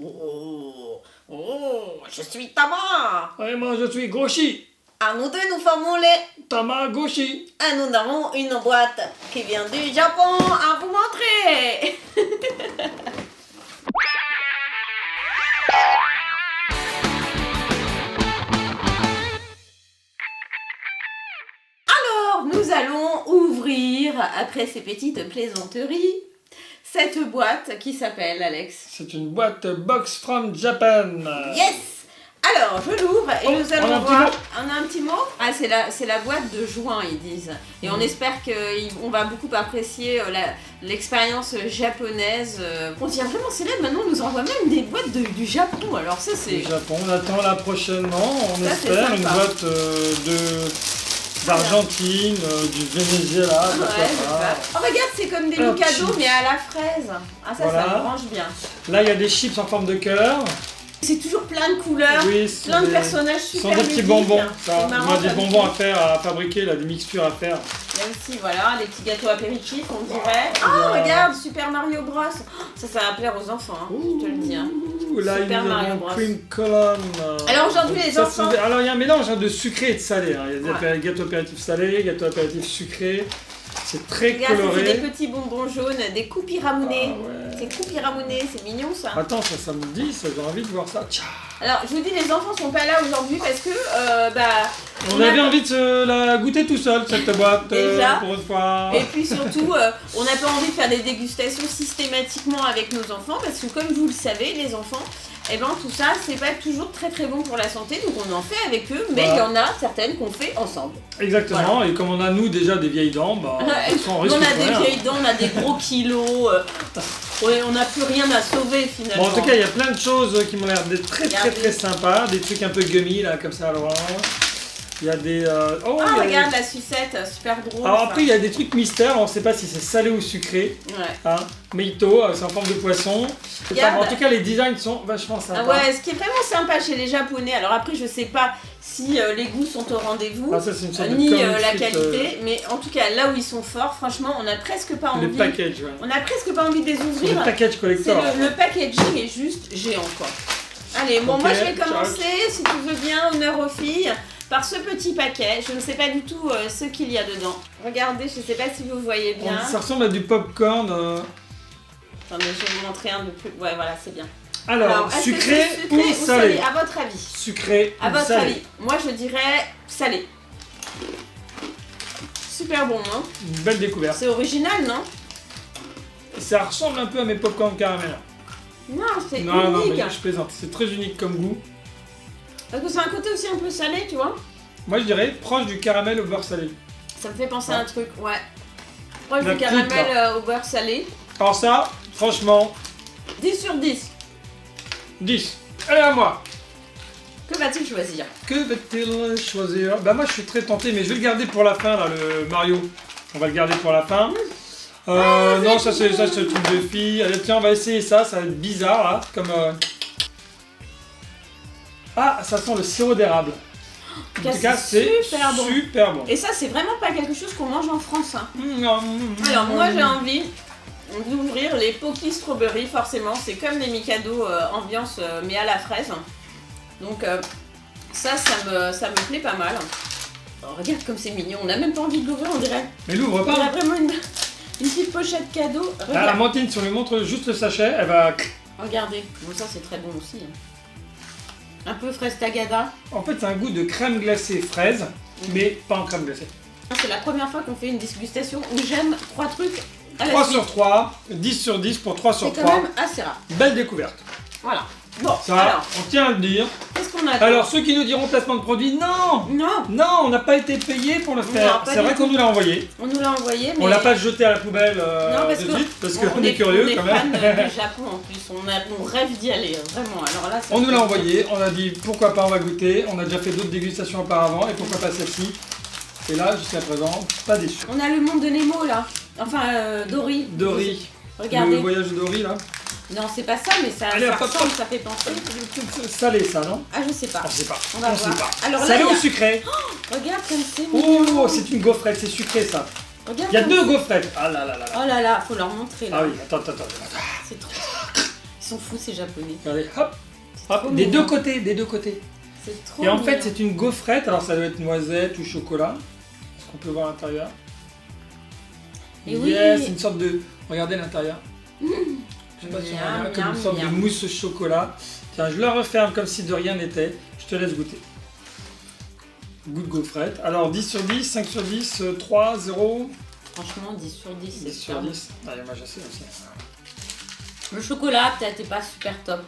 Oh, oh, je suis Tama. Et moi je suis Goshi. À nous deux, nous formons les... Tamagotchi. Ah, nous avons une boîte qui vient du Japon à vous montrer. Alors, nous allons ouvrir, après ces petites plaisanteries, cette boîte qui s'appelle, Alex. C'est une boîte Box from Japan. Yes! Alors, je l'ouvre et nous on a allons un petit voir. mot. On a un petit mot? Ah, c'est la boîte de juin, ils disent. Et on espère qu'on va beaucoup apprécier l'expérience japonaise. On devient vraiment célèbre maintenant, on nous envoie même des boîtes du Japon. Alors, ça, c'est. Du Japon, on attend là prochainement, on Ça, c'est espère, une sympa. boîte d'Argentine, du Venezuela, Ouais, pourquoi c'est pas. ça. Oh, regarde, c'est comme des Un Mikado, chips. mais à la fraise. Ah, ça, Voilà. ça me branche bien. Là, il y a des chips en forme de cœur. C'est toujours plein de couleurs, Oui, plein de personnages Ce super sont des petits ludiques. bonbons, C'est ça. marrant, On a des comme bonbons ça. à faire, à fabriquer, là, des mixtures à faire. Il y a aussi, voilà, les petits gâteaux apéritifs, on dirait. Ah, Voilà. regarde, Super Mario Bros. Ça va plaire aux enfants, hein, je te le dis. Hein. Ouh, là, Super nous Mario avons Bros. Cream Column. Alors aujourd'hui, les Ça, enfants... alors, il y a un mélange de sucré et de salé. Hein. Il y a des Ouais. gâteaux apéritifs salés, gâteaux apéritifs sucrés. C'est très Regarde, ça, c'est coloré. des petits bonbons jaunes, des coupi ramounés. Ah ouais. C'est coupi ramounés, c'est mignon ça. Attends, ça me dit, ça, j'ai envie de voir ça. Tcha. Alors, je vous dis, les enfants sont pas là aujourd'hui parce que, On avait envie de se la goûter tout seul, cette boîte, Déjà. pour une fois. Et puis surtout, on n'a pas envie de faire des dégustations systématiquement avec nos enfants parce que comme vous le savez, les enfants, eh ben tout ça, c'est pas toujours très très bon pour la santé, donc on en fait avec eux, mais il y en a certaines qu'on fait ensemble. Exactement, et comme on a nous déjà des vieilles dents, bah, on On risque a de des rien. vieilles dents, on a des gros kilos, ouais, on n'a plus rien à sauver finalement. Bon, en tout cas, il y a plein de choses qui m'ont l'air d'être très très Regardez. très sympas, des trucs un peu gummy là, comme ça, alors. Il y a des. Oh, Ah, il y a des- regarde la sucette, super drôle. Alors ça. après, il y a des trucs mystères, on ne sait pas si c'est salé ou sucré. Ouais. Hein. Meito, c'est en forme de poisson. Regarde. En tout cas, les designs sont vachement sympas. Ah ouais, ce qui est vraiment sympa chez les Japonais, alors après je sais pas si les goûts sont au rendez-vous, Ah, ça, c'est une sorte de ni comic la strip, qualité, mais en tout cas là où ils sont forts, franchement on a presque pas les envie. packages, ouais. On a presque pas envie de les Ce sont ouvrir. des packages C'est collector. le packaging est juste géant quoi. Allez, bon Ok, moi je vais commencer, si tu veux bien, honneur aux filles, par ce petit paquet. Je ne sais pas du tout ce qu'il y a dedans. Regardez, je sais pas si vous voyez bien. Ça ressemble à du popcorn. Attendez, je vais vous montrer un de plus. Ouais, voilà, c'est bien. Alors, est-ce que sucré, c'est ou salé? À votre avis? Sucré À ou votre salé? avis? Moi je dirais salé. Super bon, hein? Une belle découverte. C'est original, non? Ça ressemble un peu à mes popcorn caramel. Non, c'est Non, non, unique. mais je plaisante. C'est très unique comme goût. Parce que c'est un côté aussi un peu salé, tu vois? Moi, je dirais proche du caramel au beurre salé. Ça me fait penser à Ouais. un truc, ouais. Proche La du caramel petite, au beurre salé. Alors ça, franchement, 10 sur 10. 10. Allez à moi. Que va-t-il choisir? Que va-t-il choisir? Bah moi je suis très tenté, mais je vais le garder pour la fin là, le Mario. On va le garder pour la fin. Non, ça c'est le truc de fille. Allez tiens, on va essayer ça, ça va être bizarre là, comme. Ah, ça sent le sirop d'érable. En tout cas, c'est super bon. super bon. Et ça, c'est vraiment pas quelque chose qu'on mange en France. Hein. Alors Alors moi j'ai envie d'ouvrir les Pocky Strawberry, forcément. C'est comme les Mikado ambiance, mais à la fraise. Donc ça me plaît pas mal. Oh, regarde comme c'est mignon, on a même pas envie de l'ouvrir, on dirait. Mais l'ouvre On a pas. vraiment une petite pochette cadeau. Ah, Regarde. Amandine, si on lui montre juste le sachet, elle va. Regardez, bon ça c'est très bon aussi. Hein. Un peu fraise tagada. En fait, c'est un goût de crème glacée fraise, mais pas en crème glacée. C'est la première fois qu'on fait une dégustation où j'aime 3 trucs à la 3 suite. sur 3, 10 sur 10 pour 3 sur C'est quand 3. même assez rare. Belle découverte. Voilà. Bon, Ça, alors, on tient à le dire. qu'est-ce qu'on a? Alors, ceux qui nous diront placement de produit, non, Non, on n'a pas été payé pour le Non, faire. pas C'est du vrai qu'on tout. nous l'a envoyé. on nous l'a envoyé, mais On l'a pas jeté à la poubelle Non, parce de que suite, parce on qu'on est curieux on est quand fan même. du Japon en plus, on rêve d'y aller, vraiment. Alors là, ça On nous l'a fait- envoyé, on a dit pourquoi pas, on va goûter. On a déjà fait d'autres dégustations auparavant, et pourquoi pas celle-ci. Et là, jusqu'à présent, pas déçu. On a le monde de Nemo là. Enfin, Dory. Dory, Regardez. le voyage de Dory là. Non, c'est pas ça, mais ça, Allez, ça hop, hop, ressemble, hop. ça fait penser. Salé ça, non? Ah, je sais pas. On sait pas. On va sait voir. pas. Alors là, Salé il y a- ou sucré? Regarde comme c'est mignon. Oh, c'est une gaufrette, c'est sucré ça. Regarde Il y a comme 2 c'est- gaufrettes. Ah là là là là. Oh là là, faut leur montrer là. Ah oui, attends. C'est trop. Ils sont fous ces japonais. Regardez, hop, C'est trop des mignon. deux côtés, des deux côtés. C'est trop Et en fait, mignon. c'est une gaufrette, alors ça doit être noisette ou chocolat. Est-ce qu'on peut voir à l'intérieur? Et oui. Yes, c'est une sorte de... Regardez l'intérieur. Je sais pas si on Miam, regarde comme miam, une sorte de miam. mousse au chocolat. Tiens, je la referme comme si de rien n'était. Je te laisse goûter. Goût de gaufrette. Alors 10 sur 10, 5 sur 10, 3, 0. Franchement, 10 sur 10, c'est 10 sur super. 10. Allez, moi je sais aussi. Le chocolat, peut-être, est pas super top.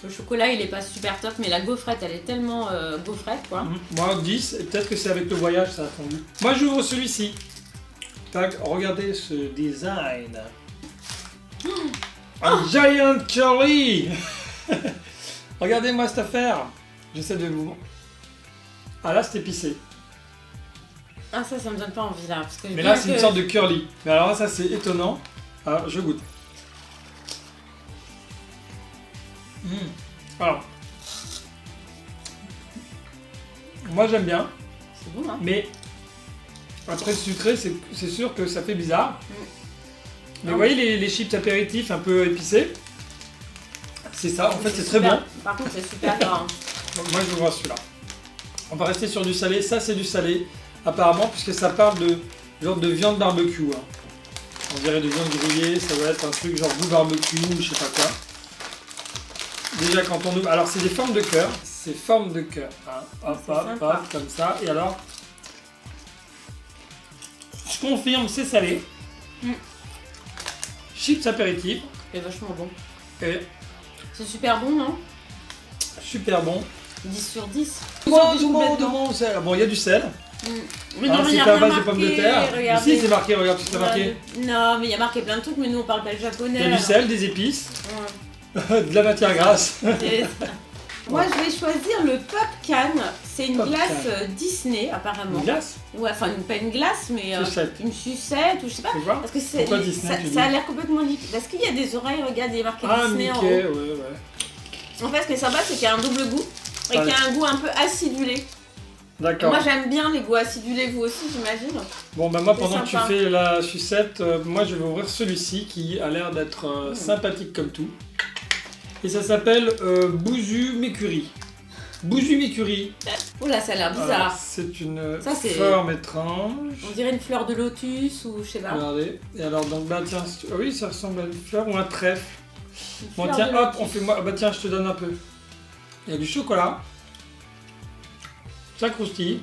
Le chocolat, il est pas super top, mais la gaufrette, elle est tellement gaufrette, quoi. Moi 10, et peut-être que c'est avec le voyage ça a fondu. Moi j'ouvre celui-ci. Tac, regardez ce design. Un giant curry. Regardez-moi cette affaire. J'essaie de vous... Ah là c'est épicé. Ah, ça me donne pas envie, là. Parce que Mais là c'est une sorte de curly. Mais alors là ça c'est étonnant. Alors je goûte. Alors. Moi j'aime bien. C'est bon, hein. Mais après le sucré, c'est sûr que ça fait bizarre. Mais Ah vous voyez les chips apéritifs un peu épicés? C'est ça, en fait c'est très super. bon. Par contre, c'est super gras. Donc, moi je vous vois celui-là. On va rester sur du salé, ça c'est du salé apparemment puisque ça parle de genre de viande barbecue. Hein. On dirait de viande grillée, ça doit être un truc genre goût barbecue ou je sais pas quoi. Déjà quand on ouvre, alors c'est des formes de cœur, c'est forme de cœur. Hein. Hop, C'est hop, sympa. hop, comme ça. Et alors, je confirme, c'est salé. Chips apéritifs. C'est vachement bon. Et C'est super bon, non? super bon. 10 sur 10. Bon, Sur 10 complètement. bon, il y a du sel. Mais Hein, non, mais c'est y a fait à rien base de pommes de marqué, terre. regardez. Ici, c'est marqué, regarde, c'est marqué. Non, mais il y a marqué plein de trucs, mais nous on parle pas le japonais. Il y a du alors. sel, des épices, Ouais. de la matière grasse. Et- Moi je vais choisir le Popcan. C'est une Popcan. glace Disney apparemment. Une glace. Ouais, enfin pas une glace, mais Sucette. une sucette ou je sais pas. Tu vois? Parce que Pourquoi Disney, tu dis ça a l'air complètement liquide. Parce qu'il y a des oreilles, regarde, il y a marqué Ah, Disney en haut. Mickey, ouais. En fait, ce qui est sympa, c'est qu'il y a un double goût et qu'il y a un goût un peu acidulé. D'accord. Moi j'aime bien les goûts acidulés, vous aussi j'imagine. Bon, bah moi, C'est pendant que tu sympa. fais la sucette, moi, je vais ouvrir celui-ci qui a l'air d'être sympathique comme tout. Et ça s'appelle Bousu Mécurie. Bousu Mécurie. Oula, ça a l'air bizarre. C'est une Ça, c'est- forme étrange. On dirait une fleur de lotus ou je sais pas. Regardez. Et alors, donc, bah tiens, ah oui, ça ressemble à une fleur ou un trèfle. Une Bon, fleur tiens, de hop, lotus. on fait moi. Bah tiens, je te donne un peu. Il y a du chocolat. Ça croustille.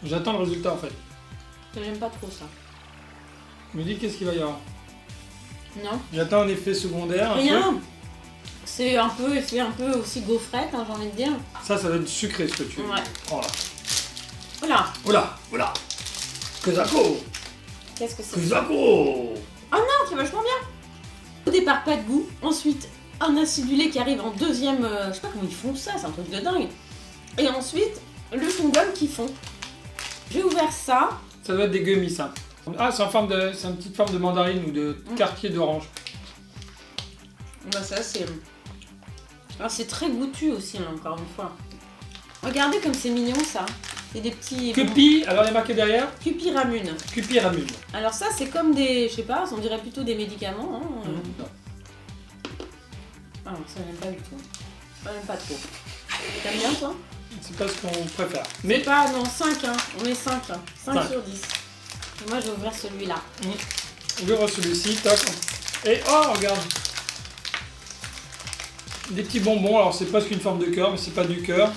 J'attends le résultat en fait. J'aime pas trop ça. Je me dis qu'est-ce qu'il va y avoir. Non. J'attends un effet secondaire. un peu. Rien. C'est un peu effet un peu aussi gaufrette, hein, j'ai envie de dire. Ça doit être sucré ce que tu Ouais. prends là. Voilà. Oula, oula. Kozako. Qu'est-ce que c'est? Kozako. Ah, c'est vachement bien. Au départ, pas de goût. Ensuite, un acidulé qui arrive en deuxième. Je sais pas comment ils font ça, c'est un truc de dingue. Et ensuite, le chewing-gum qui fond. J'ai ouvert ça. Ça doit être des gummies ça. Ah, c'est une petite forme de mandarine ou de quartier d'orange. Bah, ça, c'est. Alors, c'est très goûtu aussi, hein, encore une fois. Regardez comme c'est mignon ça. C'est des petits. Cupi, alors il y a marqué derrière Cupi Ramune. Cupi Ramune. Alors, ça, c'est comme des. Je sais pas, on dirait plutôt des médicaments. Hein. Ah, ça, j'aime pas du tout. Ça, j'aime pas trop. T'aimes bien, toi? C'est pas ce qu'on préfère. Mais Mais pas, non, 5, hein. On est 5, hein. 5 Cinq. sur 10. Et moi, je vais ouvrir celui-là. j'ouvre celui-ci, toc. Et oh, regarde. Des petits bonbons, alors c'est presque une forme de cœur, mais c'est pas du cœur.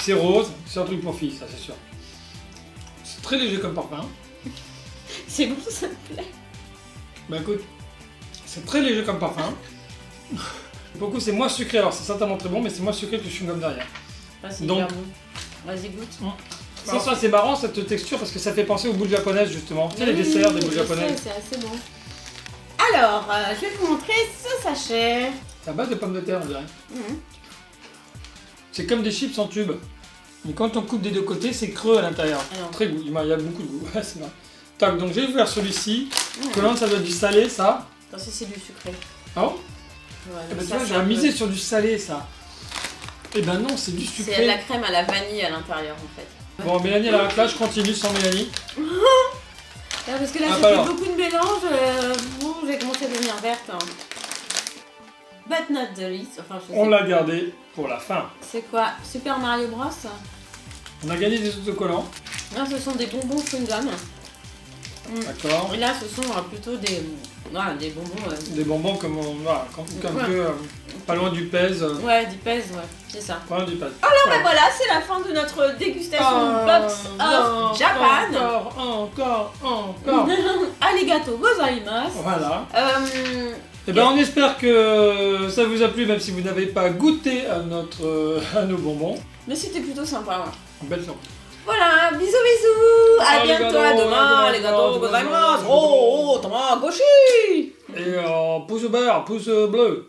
C'est rose, c'est un truc pour filles, ça c'est sûr. C'est très léger comme parfum. C'est bon, ça me plaît. Bah écoute, c'est très léger comme parfum. Beaucoup, c'est moins sucré, alors c'est certainement très bon, mais c'est moins sucré que le chewing-gum derrière. Ah, c'est Donc- hyper bon. Vas-y, goûte. Alors ça c'est marrant cette texture parce que ça fait penser aux boules japonaises justement. Tu sais les desserts des boules je japonaises. sais, c'est assez bon. Alors, je vais vous montrer ce sachet. C'est à base de pommes de terre on dirait. Mhm. C'est comme des chips en tube. Mais quand on coupe des deux côtés, c'est creux à l'intérieur. Alors. Très goût, il y a beaucoup de goût. Ouais, c'est vrai. Tac, donc j'ai ouvert celui-ci. Mhm. Collant, ça doit être du salé ça. Attends, c'est du sucré. Ah bon Ouais, Eh ben, ça, tu vois, c'est j'aurais un misé peu- sur du salé ça. Eh ben non, c'est du C'est de sucré. la crème à la vanille à l'intérieur, en fait. Bon, Mélanie elle arrête là, je continue sans Mélanie. Parce que là, Ah, j'ai pas fait alors. beaucoup de mélange. J'ai commencé à devenir verte. Hein. But not the least. Enfin, je sais On pas. l'a gardé pour la fin. C'est quoi? Super Mario Bros. On a gagné des autocollants. Là, ce sont des bonbons chewing-gum. D'accord. Et là, ce sont plutôt des bonbons. Des bonbons comme Ouais. que pas loin du pèse. Ouais, du pèse, ouais, c'est ça. Pas loin du pèse. Alors, ben voilà, c'est la fin de notre dégustation Pops of Japan. Encore. Arigato gozaimasu. Voilà. Euh, Et ben on espère que ça vous a plu, même si vous n'avez pas goûté à à nos bonbons. mais c'était plutôt sympa, ouais. Belle surprise. Voilà, bisous bisous. À bientôt, à Arigato, demain, arigato gozaimasu. Oh, tamagoshi. Et pouce vert, pouce bleu.